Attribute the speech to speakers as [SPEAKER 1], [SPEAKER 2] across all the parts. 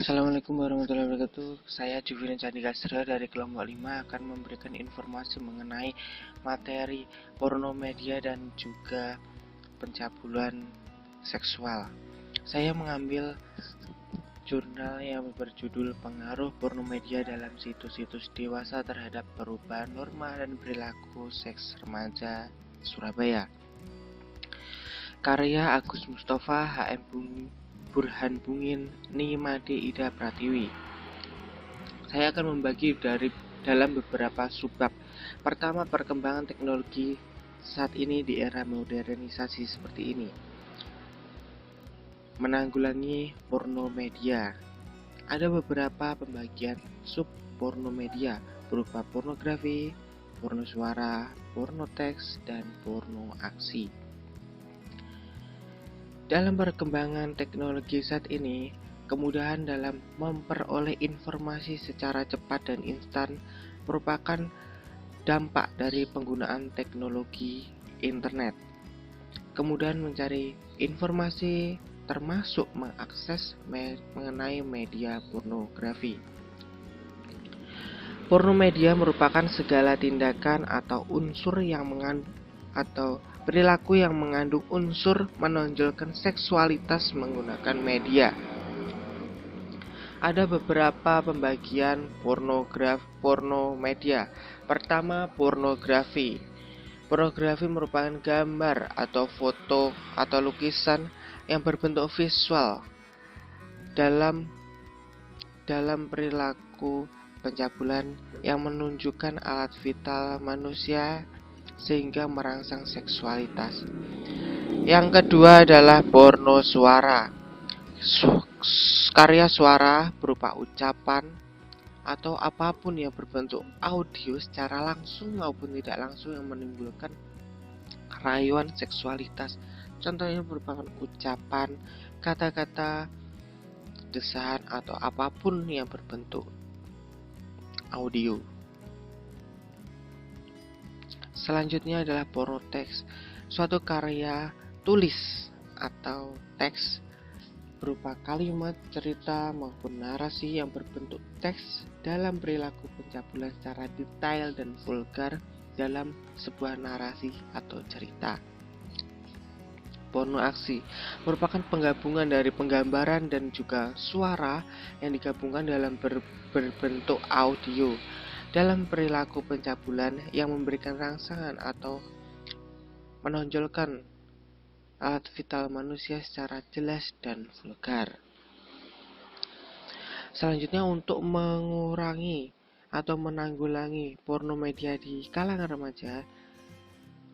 [SPEAKER 1] Assalamualaikum warahmatullahi wabarakatuh. Saya Juvian Candikastra dari kelompok 5 akan memberikan informasi mengenai materi porno media dan juga pencabulan seksual. Saya mengambil jurnal yang berjudul Pengaruh Porno Media dalam Situs-situs Dewasa Terhadap Perubahan Norma dan Perilaku Seks Remaja Surabaya. Karya Agus Mustafa, HM Burhan Bungin, Nimade Ida Pratiwi. Saya akan membagi dalam beberapa subbab. Pertama, perkembangan teknologi saat ini di era modernisasi seperti ini. Menanggulangi porno media. Ada beberapa pembagian sub porno media berupa pornografi, porno suara, porno teks, dan porno aksi. Dalam perkembangan teknologi saat ini, kemudahan dalam memperoleh informasi secara cepat dan instan merupakan dampak dari penggunaan teknologi internet. Kemudahan mencari informasi termasuk mengakses mengenai media pornografi. Porno media merupakan segala tindakan atau unsur yang atau perilaku yang mengandung unsur menonjolkan seksualitas menggunakan media. Ada beberapa pembagian porno media. Pertama, pornografi. Pornografi merupakan gambar atau foto atau lukisan yang berbentuk visual dalam perilaku pencabulan yang menunjukkan alat vital manusia sehingga merangsang seksualitas. Yang kedua adalah porno suara. Karya suara berupa ucapan atau apapun yang berbentuk audio secara langsung maupun tidak langsung yang menimbulkan rayuan seksualitas. Contohnya merupakan ucapan, kata-kata, desahan atau apapun yang berbentuk audio. Selanjutnya adalah porno teks, suatu karya tulis atau teks berupa kalimat, cerita maupun narasi yang berbentuk teks dalam perilaku pencabulan secara detail dan vulgar dalam sebuah narasi atau cerita. Porno aksi merupakan penggabungan dari penggambaran dan juga suara yang digabungkan dalam berbentuk audio dalam perilaku pencabulan yang memberikan rangsangan atau menonjolkan alat vital manusia secara jelas dan vulgar. Selanjutnya, untuk mengurangi atau menanggulangi porno media di kalangan remaja,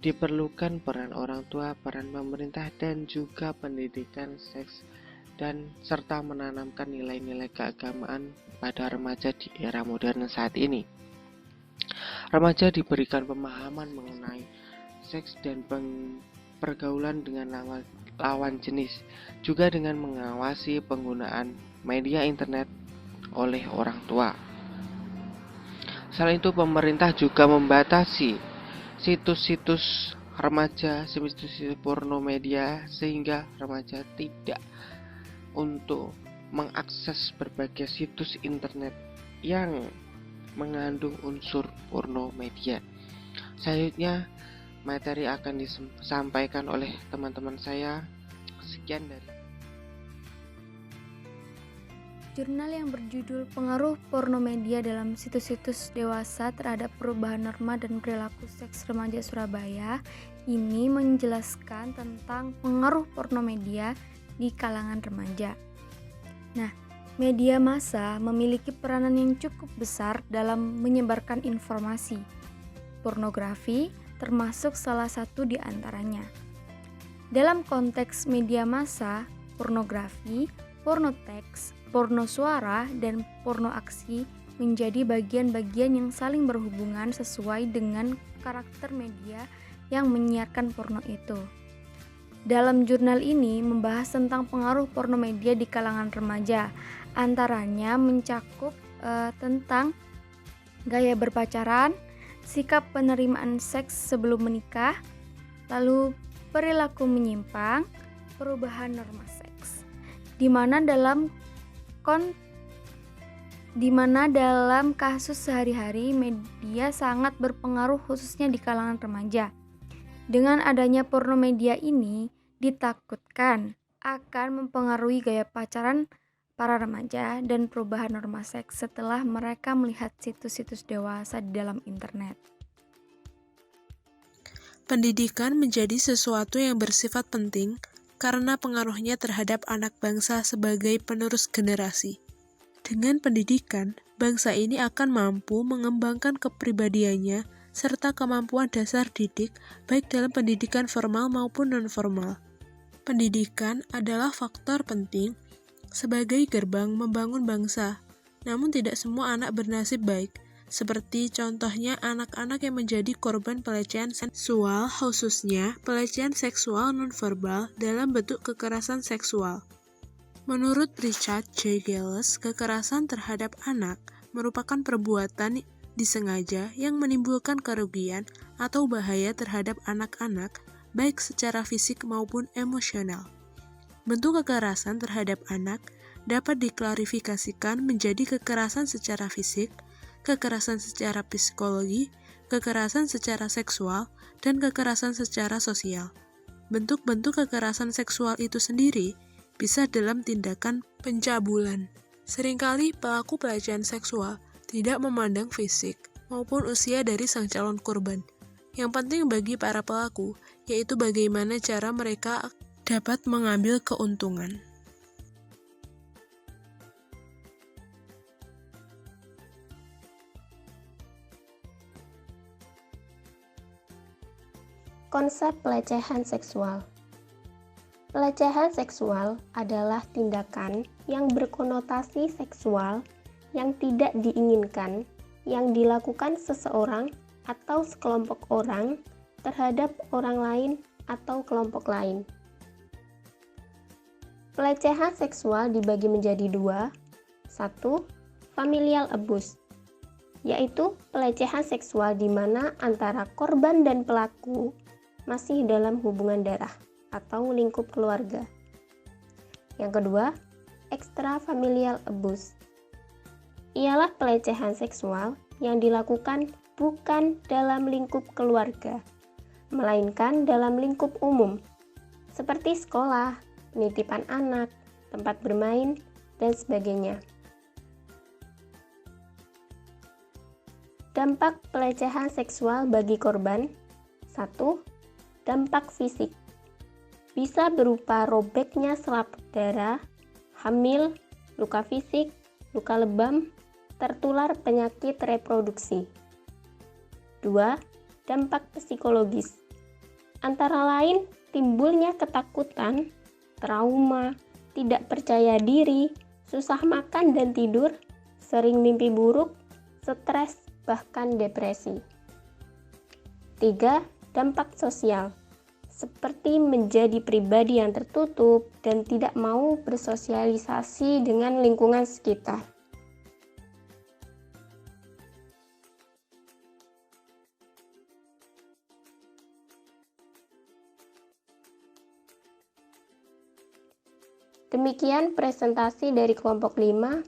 [SPEAKER 1] diperlukan peran orang tua, peran pemerintah, dan juga pendidikan seks dan serta menanamkan nilai-nilai keagamaan pada remaja di era modern saat ini. Remaja diberikan pemahaman mengenai seks dan pergaulan dengan lawan jenis, juga dengan mengawasi penggunaan media internet oleh orang tua. Selain itu, pemerintah juga membatasi situs-situs remaja, situs porno media, sehingga remaja tidak untuk mengakses berbagai situs internet yang mengandung unsur porno media. Selanjutnya, materi akan disampaikan oleh teman-teman saya. Sekian dari
[SPEAKER 2] jurnal yang berjudul Pengaruh Porno Media dalam Situs-situs Dewasa Terhadap Perubahan Norma dan Perilaku Seks Remaja Surabaya ini menjelaskan tentang pengaruh porno media di kalangan remaja. Nah, media massa memiliki peranan yang cukup besar dalam menyebarkan informasi. Pornografi termasuk salah satu di antaranya. Dalam konteks media massa, pornografi, porno teks, porno suara, dan porno aksi menjadi bagian-bagian yang saling berhubungan sesuai dengan karakter media yang menyiarkan porno itu. Dalam jurnal ini membahas tentang pengaruh porno media di kalangan remaja, antaranya mencakup tentang gaya berpacaran, sikap penerimaan seks sebelum menikah, lalu perilaku menyimpang, perubahan norma seks. Di mana dalam di mana dalam kasus sehari-hari media sangat berpengaruh khususnya di kalangan remaja. Dengan adanya porno media ini ditakutkan akan mempengaruhi gaya pacaran para remaja dan perubahan norma seks setelah mereka melihat situs-situs dewasa di dalam internet.
[SPEAKER 3] Pendidikan menjadi sesuatu yang bersifat penting karena pengaruhnya terhadap anak bangsa sebagai penerus generasi. Dengan pendidikan, bangsa ini akan mampu mengembangkan kepribadiannya serta kemampuan dasar didik baik dalam pendidikan formal maupun non-formal. Pendidikan adalah faktor penting sebagai gerbang membangun bangsa, namun tidak semua anak bernasib baik, seperti contohnya anak-anak yang menjadi korban pelecehan seksual, khususnya pelecehan seksual non-verbal dalam bentuk kekerasan seksual. Menurut Richard J. Gales, kekerasan terhadap anak merupakan perbuatan disengaja yang menimbulkan kerugian atau bahaya terhadap anak-anak, baik secara fisik maupun emosional. Bentuk kekerasan terhadap anak dapat diklarifikasikan menjadi kekerasan secara fisik, kekerasan secara psikologi, kekerasan secara seksual, dan kekerasan secara sosial. Bentuk-bentuk kekerasan seksual itu sendiri bisa dalam tindakan pencabulan. Seringkali pelaku pelecehan seksual tidak memandang fisik maupun usia dari sang calon korban. Yang penting bagi para pelaku yaitu bagaimana cara mereka dapat mengambil keuntungan.
[SPEAKER 4] Konsep pelecehan seksual. Pelecehan seksual adalah tindakan yang berkonotasi seksual yang tidak diinginkan yang dilakukan seseorang atau sekelompok orang terhadap orang lain atau kelompok lain. Pelecehan seksual dibagi menjadi dua. Satu, familial abuse, yaitu pelecehan seksual di mana antara korban dan pelaku masih dalam hubungan darah atau lingkup keluarga. Yang kedua, extrafamilial abuse. Ialah pelecehan seksual yang dilakukan bukan dalam lingkup keluarga, melainkan dalam lingkup umum, seperti sekolah, penitipan anak, tempat bermain, dan sebagainya. Dampak pelecehan seksual bagi korban. 1. Dampak fisik. Bisa berupa robeknya selaput darah, hamil, luka fisik, luka lebam, tertular penyakit reproduksi. 2. Dampak psikologis. Antara lain timbulnya ketakutan, trauma, tidak percaya diri, susah makan dan tidur, sering mimpi buruk, stres, bahkan depresi. 3. Dampak sosial. Seperti menjadi pribadi yang tertutup dan tidak mau bersosialisasi dengan lingkungan sekitar. Demikian presentasi dari kelompok 5.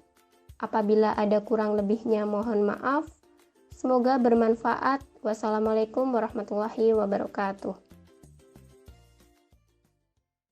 [SPEAKER 4] Apabila ada kurang lebihnya mohon maaf. Semoga bermanfaat. Wassalamualaikum warahmatullahi wabarakatuh.